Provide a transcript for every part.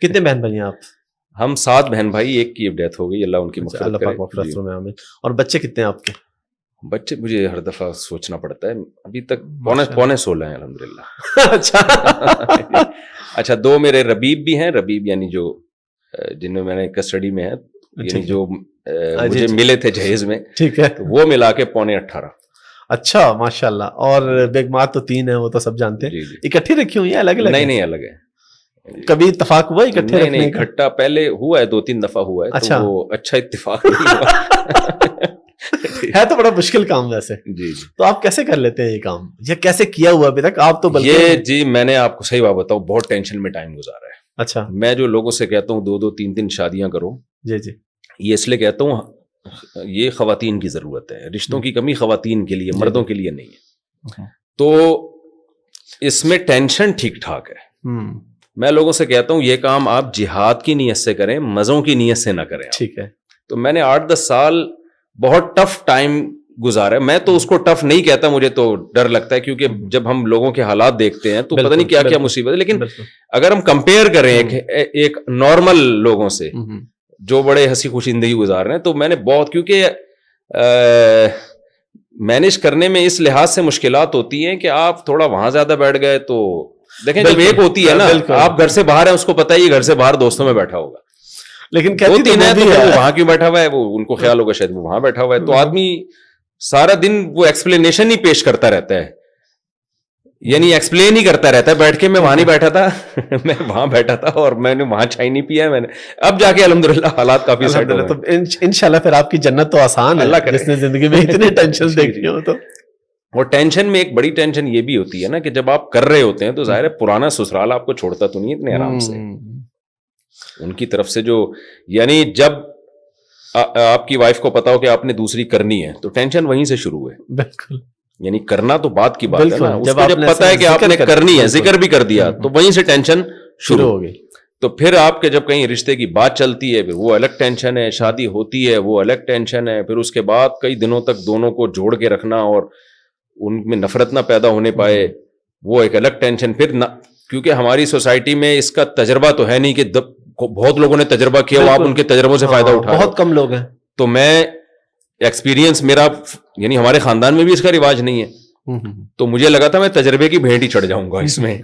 کتنے بہن بھائی ہیں آپ؟ ہم 7 بہن بھائی، ایک کی ڈیتھ ہو گئی، اللہ ان کی مغفرت اللہ کرے. پاک مغفرت میں آمین. اور بچے کتنے ہیں آپ کے؟ بچے مجھے ہر دفعہ سوچنا پڑتا ہے، ابھی تک پونے 16 ہیں الحمدللہ. اچھا اچھا 2 میرے ربیب بھی ہیں، ربیب یعنی جو جن میں نے کسٹڈی میں ہے، یعنی جو مجھے ملے تھے جہیز میں، ٹھیک ہے، وہ ملا کے پونے 18. اچھا ماشاء اللہ. اور بیگمات تو 3 ہیں، وہ تو سب جانتے ہیں. اکٹھی رکھی ہوئی ہیں الگ الگ؟ نہیں الگ ہے. کبھی اتفاق ہوا اکٹھے رکھنے کا؟ نہیں اکٹھا پہلے ہوا ہے، 2-3 دفعہ ہوا ہے. اچھا وہ اچھا اتفاق نہیں ہوا ہے تو بڑا مشکل کام ویسے. جی تو آپ کیسے کر لیتے ہیں یہ کام، یا کیسے کیا ہوا ابھی تک آپ؟ تو یہ جی میں نے آپ کو صحیح بات بتاؤں، بہت ٹینشن میں ٹائم گزارا ہے. اچھا. میں جو لوگوں سے کہتا ہوں 2-2 3-3 شادیاں کرو، جی یہ اس لیے کہتا ہوں یہ خواتین کی ضرورت ہے. رشتوں کی کمی خواتین کے لیے، مردوں کے لیے نہیں ہے. تو اس میں ٹینشن ٹھیک ٹھاک ہے. میں لوگوں سے کہتا ہوں یہ کام آپ جہاد کی نیت سے کریں، مزوں کی نیت سے نہ کریں. ٹھیک ہے. تو میں نے 8-10 سال بہت ٹف ٹائم گزارا. میں تو اس کو ٹف نہیں کہتا، مجھے تو ڈر لگتا ہے، کیونکہ جب ہم لوگوں کے حالات دیکھتے ہیں تو پتہ نہیں کیا کیا مصیبت ہے. لیکن اگر ہم کمپیئر کریں ایک نارمل لوگوں سے جو بڑے ہنسی خوشی زندگی گزار رہے ہیں، تو میں نے بہت، کیونکہ مینج کرنے میں اس لحاظ سے مشکلات ہوتی ہیں کہ آپ تھوڑا وہاں زیادہ بیٹھ گئے تو دیکھیں جب ایک ہوتی ہے نا، آپ گھر سے باہر ہیں، اس کو پتہ ہے یہ گھر سے باہر دوستوں میں بیٹھا ہوگا، لیکن 2-3 ہے تو وہ وہاں کیوں بیٹھا ہوا ہے، وہ ان کو خیال ہوگا شاید وہ وہاں بیٹھا ہوا ہے. تو آدمی سارا دن وہ ایکسپلینیشن ہی پیش کرتا رہتا ہے، یعنی ایکسپلین ہی کرتا رہتا ہے بیٹھ کے. میں وہاں نہیں بیٹھا تھا، میں وہاں بیٹھا تھا اور میں نے وہاں چائے نہیں پیا. میں نے اب جا کے الحمدللہ حالات کافی سیٹ ہوئے. تو انشاءاللہ پھر آپ کی جنت تو آسان ہے، اللہ کرے. جس نے زندگی میں اتنے ٹینشن دیکھی ہو. تو اور ٹینشن میں ایک بڑی ٹینشن یہ بھی ہوتی ہے نا کہ جب آپ کر رہے ہوتے ہیں تو ظاہر ہے پرانا سسرال آپ کو چھوڑتا تو نہیں اتنے آرام سے. ان کی طرف سے جو، یعنی جب آپ کی وائف کو پتا ہو کہ آپ نے دوسری کرنی ہے تو ٹینشن وہیں سے شروع ہے. بالکل. یعنی کرنا تو بات کی بات ہے نا، اس کو جب پتا ہے کہ آپ نے کرنی ہے، ذکر بھی کر دیا، تو وہیں سے ٹینشن شروع ہو گئی. تو پھر آپ کے جب کہیں رشتے کی بات چلتی ہے، پھر وہ الگ ٹینشن ہے. شادی ہوتی ہے وہ الگ ٹینشن ہے. پھر اس کے بعد کئی دنوں تک دونوں کو جوڑ کے رکھنا اور ان میں نفرت نہ پیدا ہونے پائے، وہ ایک الگ ٹینشن. پھر کیونکہ ہماری سوسائٹی میں اس کا تجربہ تو ہے نہیں کہ بہت لوگوں نے تجربہ کیا ہو، آپ ان کے تجربوں سے فائدہ اٹھا، بہت کم لوگ ہیں. تو میں ایکسپیرینس میرا، یعنی ہمارے خاندان میں بھی اس کا رواج نہیں ہے، تو مجھے لگا تھا میں تجربے کی بھیٹ ہی چڑھ جاؤں گا اس میں،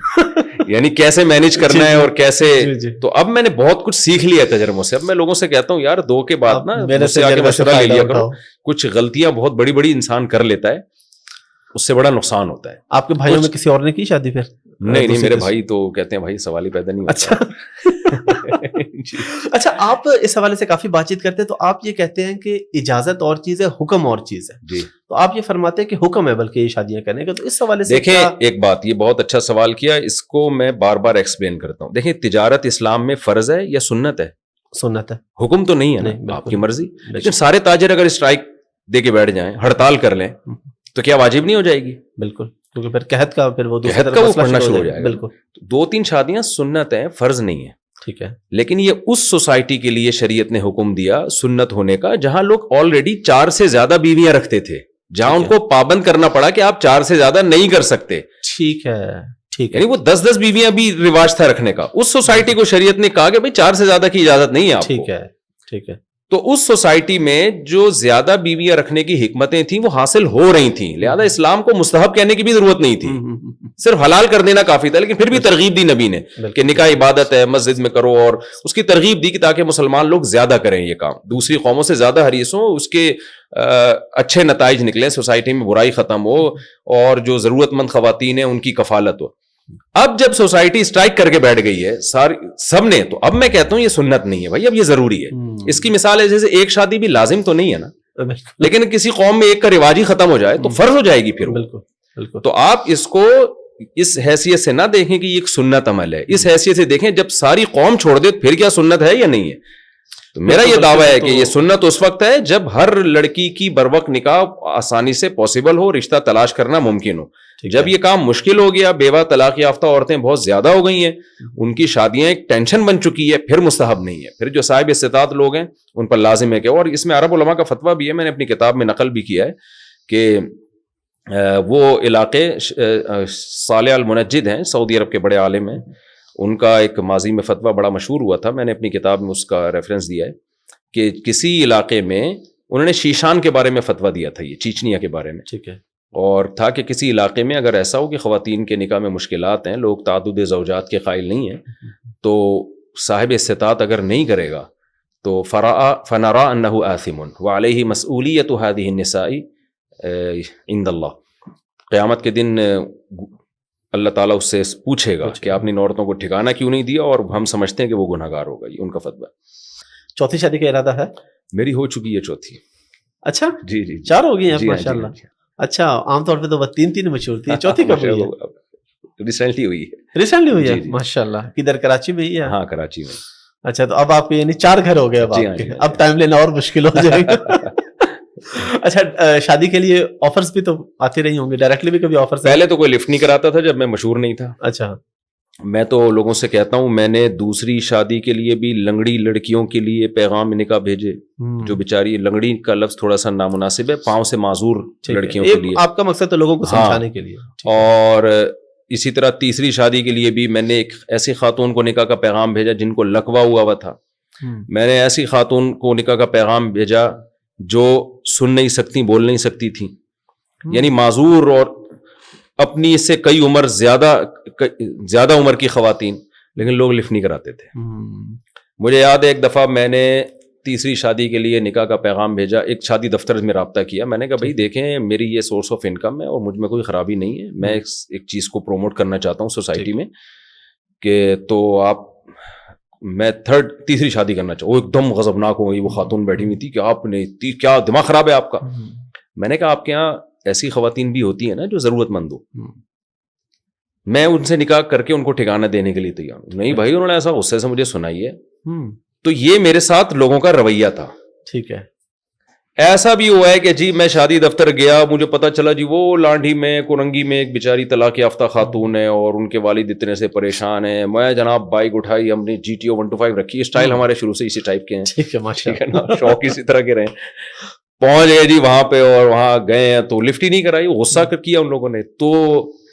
یعنی کیسے مینج کرنا ہے اور کیسے. تو اب میں نے بہت کچھ سیکھ لیا تجربوں سے. اب میں لوگوں سے کہتا ہوں یار 2 کے بعد نا مجھ سے آگے مشورہ لے لیا کرو. کچھ غلطیاں بہت بڑی بڑی انسان کر لیتا ہے، اس سے بڑا نقصان ہوتا ہے. آپ کے بھائیوں میں کسی اور نے کی شادی پھر؟ نہیں میرے بھائی تو کہتے ہیں بھائی سوال ہی پیدا نہیں ہوتا. اچھا آپ اس حوالے سے کافی بات چیت کرتے ہیں، تو آپ یہ کہتے ہیں کہ اجازت اور چیز ہے، حکم اور چیز ہے. جی. تو آپ یہ فرماتے ہیں کہ حکم ہے بلکہ یہ شادیاں کرنے کا. تو اس حوالے سے دیکھیں ایک بات، یہ بہت اچھا سوال کیا، اس کو میں بار بار ایکسپلین کرتا ہوں. دیکھیں تجارت اسلام میں فرض ہے یا سنت ہے؟ سنت ہے. حکم تو نہیں ہے نا، آپ کی مرضی. لیکن سارے تاجر اگر اسٹرائک دے کے بیٹھ جائیں، ہڑتال کر لیں، تو کیا واجب نہیں ہو جائے گی؟ بالکل، کیونکہ پھر قحط کا پھر وہ پڑھنا شروع ہو جائے گا. بالکل. 2-3 شادیاں سنت ہیں، فرض نہیں ہے. ٹھیک ہے. لیکن یہ اس سوسائٹی کے لیے شریعت نے حکم دیا سنت ہونے کا جہاں لوگ آلریڈی 4 سے زیادہ بیویاں رکھتے تھے، جہاں ان کو پابند کرنا پڑا کہ آپ 4 سے زیادہ نہیں کر سکتے. ٹھیک ہے. ٹھیک ہے. یعنی وہ 10-10 بیویاں بھی رواج تھا رکھنے کا. اس سوسائٹی کو شریعت نے کہا کہ بھائی 4 سے زیادہ کی اجازت نہیں ہے آپ کو. ٹھیک ہے. ٹھیک ہے. تو اس سوسائٹی میں جو زیادہ بیویاں رکھنے کی حکمتیں تھیں وہ حاصل ہو رہی تھیں، لہذا اسلام کو مستحب کہنے کی بھی ضرورت نہیں تھی، صرف حلال کر دینا کافی تھا. لیکن پھر بھی ترغیب دی نبی نے کہ نکاح عبادت ہے، مسجد میں کرو، اور اس کی ترغیب دی کہ تاکہ مسلمان لوگ زیادہ کریں یہ کام، دوسری قوموں سے زیادہ حریص ہوں، اس کے اچھے نتائج نکلیں، سوسائٹی میں برائی ختم ہو اور جو ضرورت مند خواتین ہیں ان کی کفالت ہو. اب جب سوسائٹی اسٹرائک کر کے بیٹھ گئی ہے سب نے، تو اب میں کہتا ہوں یہ سنت نہیں ہے بھائی، اب یہ ضروری ہے. اس کی مثال ہے جیسے ایک شادی بھی لازم تو نہیں ہے نا، لیکن کسی قوم میں ایک کا رواج ہی ختم ہو جائے تو فرض ہو جائے گی پھر. بالکل. تو آپ اس کو اس حیثیت سے نہ دیکھیں کہ یہ ایک سنت عمل ہے، اس حیثیت سے دیکھیں جب ساری قوم چھوڑ دے پھر کیا سنت ہے یا نہیں ہے. تو میرا یہ دعویٰ ہے کہ یہ سنت اس وقت ہے جب ہر لڑکی کی بروقت نکاح آسانی سے پاسبل ہو، رشتہ تلاش کرنا ممکن ہو. جب یہ کام مشکل ہو گیا، بیوہ طلاق یافتہ عورتیں بہت زیادہ ہو گئی ہیں، ان کی شادیاں ایک ٹینشن بن چکی ہے، پھر مستحب نہیں ہے. پھر جو صاحب استطاعت لوگ ہیں ان پر لازم ہے کہ، اور اس میں عرب علماء کا فتویٰ بھی ہے، میں نے اپنی کتاب میں نقل بھی کیا ہے کہ وہ علاقے صالح المنجد ہیں، سعودی عرب کے بڑے عالم ہیں، ان کا ایک ماضی میں فتویٰ بڑا مشہور ہوا تھا, میں نے اپنی کتاب میں اس کا ریفرنس دیا ہے کہ کسی علاقے میں انہوں نے شیشان کے بارے میں فتویٰ دیا تھا, یہ چیچنیا کے بارے میں, ٹھیک ہے, اور تھا کہ کسی علاقے میں اگر ایسا ہو کہ خواتین کے نکاح میں مشکلات ہیں, لوگ تعدد زوجات کے قائل نہیں ہیں, تو صاحب استطاعت اگر نہیں کرے گا تو فنرا انہ آثم وعلیہ مسئولیت هذه النساء عند اللہ, قیامت کے دن اللہ تعالیٰ اس سے پوچھے گا کہ آپ نے ان عورتوں کو ٹھکانہ کیوں نہیں دیا, اور ہم سمجھتے ہیں کہ وہ گناہگار ہوگا. یہ ان کا فتویٰ. چوتھی شادی کا ارادہ ہے؟ میری ہو چکی ہے چوتھی. اچھا, جی جی, 4 ہو گئی ہیں ماشاء اللہ. اچھا, عام طور پہ تو بس 3 مشہور تھی, چوتھی کب ہوئی ہے؟ ریسنٹلی ہوئی ہے. ریسنٹلی ہوئی ہے, ماشاء اللہ. کدھر, کراچی میں ہی ہے؟ ہاں کراچی میں. اچھا, تو اب آپ کے یعنی 4 گھر ہو گئے اب آپ کے, اب ٹائم لینا اور مشکل ہو جائے گا. اچھا, شادی کے لیے آفرز بھی تو آتے رہی ہوں گے, ڈائریکٹلی بھی کبھی آفرز؟ پہلے تو کوئی لفٹ نہیں کراتا تھا جب میں مشہور نہیں تھا. اچھا, میں تو لوگوں سے کہتا ہوں, میں نے دوسری شادی کے لیے بھی لنگڑی لڑکیوں کے لیے پیغام نکاح بھیجے, جو بیچاری, لنگڑی کا لفظ تھوڑا سا نامناسب ہے, پاؤں سے معذور لڑکیوں کے لیے. آپ کا مقصد تو لوگوں کو سمجھانے کے لیے. اور اسی طرح تیسری شادی کے لیے بھی میں نے ایک ایسی خاتون کو نکاح کا پیغام بھیجا جن کو لقوہ ہوا تھا. میں نے ایسی خاتون کو نکاح کا پیغام بھیجا جو سن نہیں سکتی, بول نہیں سکتی تھیں, یعنی معذور اور اپنی اس سے کئی عمر زیادہ عمر کی خواتین, لیکن لوگ لفٹ نہیں کراتے تھے. مجھے یاد ہے ایک دفعہ میں نے تیسری شادی کے لیے نکاح کا پیغام بھیجا, ایک شادی دفتر میں رابطہ کیا, میں نے کہا بھائی دیکھیں میری یہ سورس آف انکم ہے اور مجھ میں کوئی خرابی نہیں ہے, میں ایک چیز کو پروموٹ کرنا چاہتا ہوں سوسائٹی میں, کہ تو آپ, میں تیسری شادی کرنا چاہوں. وہ ایک دم غضبناک ہو گئی, وہ خاتون بیٹھی ہوئی تھی کہ آپ نے کیا دماغ خراب ہے آپ کا. میں نے کہا آپ کے یہاں ایسی خواتین بھی ہوتی ہیں نا جو ضرورت مند ہو, میں ان سے نکاح کر کے ان کو ٹھکانہ دینے کے لیے تیار ہوں. نہیں بھائی, انہوں نے ایسا غصے سے مجھے سنائی ہے. تو یہ میرے ساتھ لوگوں کا رویہ تھا. ٹھیک ہے. ایسا بھی ہوا ہے کہ جی میں شادی دفتر گیا, مجھے پتا چلا جی وہ لانڈھی میں کورنگی میں ایک بیچاری طلاق یافتہ خاتون ہے اور ان کے والد اتنے سے پریشان ہیں. میں جناب بائک اٹھائی, ہم نے GTO 125 رکھی, اسٹائل ہمارے شروع سے اسی ٹائپ کے ہیں, ٹھیک ہے ماشاء اللہ, شوق اسی طرح کے رہے. پہنچ گئے جی وہاں پہ, اور وہاں گئے ہیں تو لفٹ ہی نہیں کرائی, غصہ کیا ان لوگوں نے. تو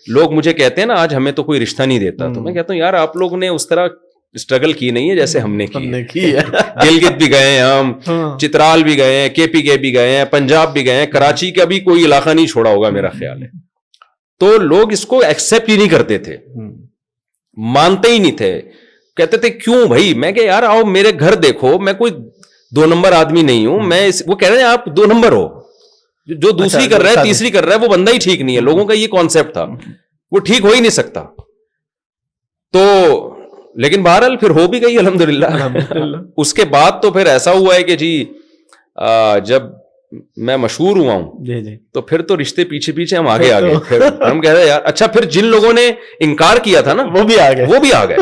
لوگ مجھے کہتے ہیں نا آج ہمیں تو کوئی رشتہ نہیں دیتا, تو میں کہتا ہوں یار آپ لوگوں نے اس طرح اسٹرگل کی نہیں ہے جیسے ہم نے کی ہے. گلگت بھی گئے ہیں ہم, چترال بھی گئے ہیں, KPK بھی گئے ہیں, پنجاب بھی گئے ہیں, کراچی کا بھی کوئی علاقہ نہیں چھوڑا ہوگا میرا خیال ہے. تو لوگ اس کو ایکسپٹ ہی نہیں کرتے تھے, مانتے ہی نہیں تھے, کہتے تھے کیوں بھائی. میں کہ یار آؤ میرے گھر دیکھو, میں کوئی 2 نمبر آدمی نہیں ہوں. میں وہ کہہ رہے ہیں آپ 2 نمبر ہو, جو دوسری کر رہا ہے تیسری کر رہا ہے وہ بندہ ہی ٹھیک نہیں ہے. لوگوں کا یہ کانسیپٹ تھا, وہ ٹھیک ہو ہی نہیں سکتا. تو لیکن بہرحال پھر ہو بھی گئی الحمدللہ. اس کے بعد تو پھر ایسا ہوا ہے کہ جی جب میں مشہور ہوا ہوں تو پھر تو رشتے پیچھے پیچھے ہم آگے آگے. پھر ہم کہہ رہے یار اچھا, پھر جن لوگوں نے انکار کیا تھا نا وہ بھی آ گئے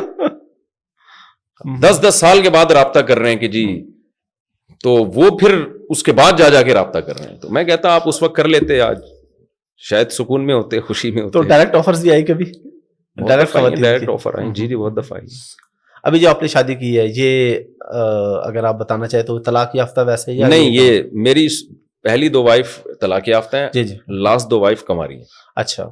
10 سال کے بعد رابطہ کر رہے ہیں کہ جی, تو وہ پھر اس کے بعد جا کے رابطہ کر رہے ہیں. تو میں کہتا آپ اس وقت کر لیتے, آج شاید سکون میں ہوتے, خوشی میں ہوتے. تو ڈائریکٹ آفرز بھی آئی کبھی؟ ڈائریکٹ آفر آئی جی بہت دفعہ آئی. ابھی جو آپ نے شادی کی ہے یہ اگر آپ بتانا چاہیں تو طلاق یافتہ ویسے یا نہیں؟ یہ میری پہلی 2 وائف طلاق یافتہ ہیں, جی جی, لاسٹ 2 وائف کماری ہیں. اچھا,